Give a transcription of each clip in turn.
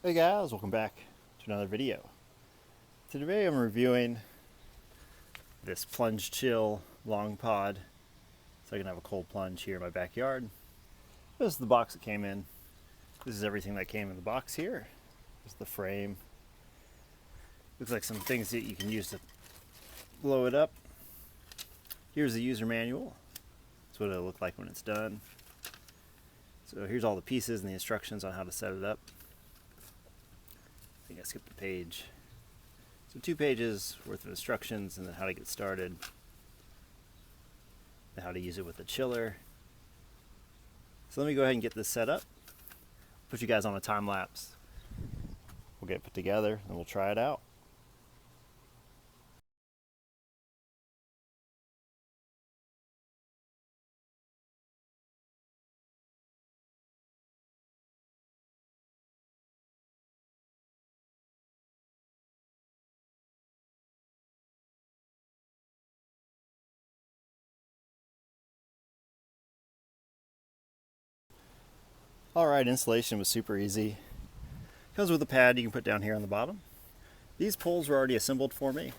Hey guys, welcome back to another video. Today I'm reviewing this Plunge Chill Long pod, so I can have a cold plunge here in my backyard. This is the box it came in. This is everything that came in the box here. This is the frame. Looks like some things that you can use to blow it up. Here's the user manual. That's what it'll look like when it's done. So here's all the pieces and the instructions on how to set it up. I think I skipped a page. So 2 pages worth of instructions, and then how to get started, and how to use it with the chiller. So let me go ahead and get this set up. Put you guys on a time lapse. We'll get it put together and we'll try it out. Alright, installation was super easy. Comes with a pad you can put down here on the bottom. These poles were already assembled for me,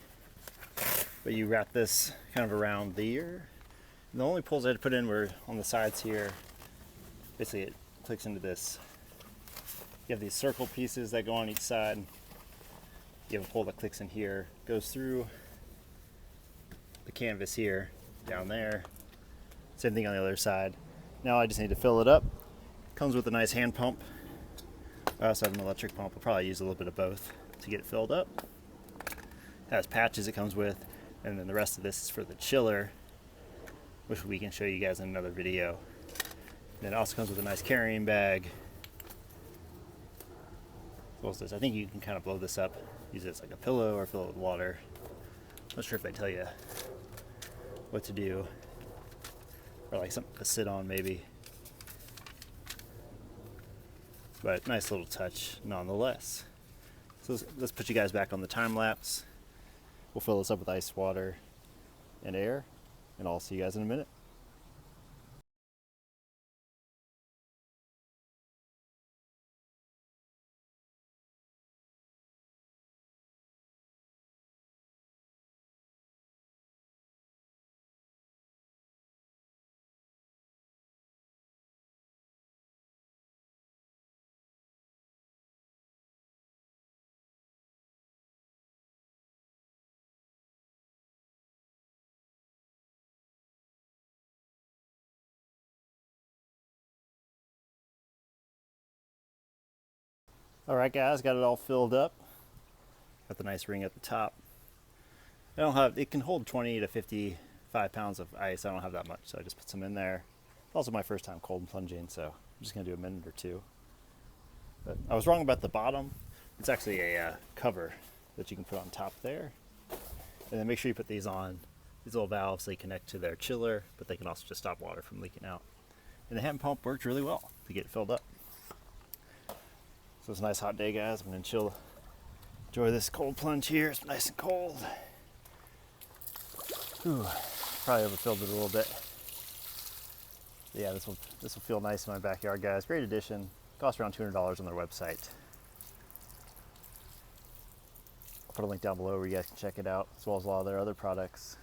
but you wrap this kind of around the ear. And the only poles I had to put in were on the sides here. Basically it clicks into this. You have these circle pieces that go on each side. You have a pole that clicks in here, goes through the canvas here, down there. Same thing on the other side. Now I just need to fill it up. Comes with a nice hand pump. I also have an electric pump. I'll probably use a little bit of both to get it filled up. It has patches it comes with, and then the rest of this is for the chiller, which we can show you guys in another video. And it also comes with a nice carrying bag. As well as this. I think you can kind of blow this up, use it as like a pillow or fill it with water. Not sure if they tell you what to do, or like something to sit on maybe. But nice little touch nonetheless. So let's put you guys back on the time lapse. We'll fill this up with ice water and air, and I'll see you guys in a minute. Alright guys, got it all filled up. Got the nice ring at the top. It can hold 20 to 55 pounds of ice. I don't have that much, so I just put some in there. It's also my first time cold plunging, so I'm just gonna do a minute or two. But I was wrong about the bottom. It's actually a cover that you can put on top there. And then make sure you put these on. These little valves, they connect to their chiller, but they can also just stop water from leaking out. And the hand pump worked really well to get it filled up. So it's a nice hot day, guys. I'm gonna enjoy this cold plunge here. It's nice and cold. Whew, probably overfilled it a little bit. But yeah, this will feel nice in my backyard, guys. Great addition. Costs around $200 on their website. I'll put a link down below where you guys can check it out, as well as a lot of their other products.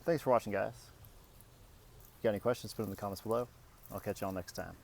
Thanks for watching, guys. If you got any questions, put them in the comments below. I'll catch you all next time.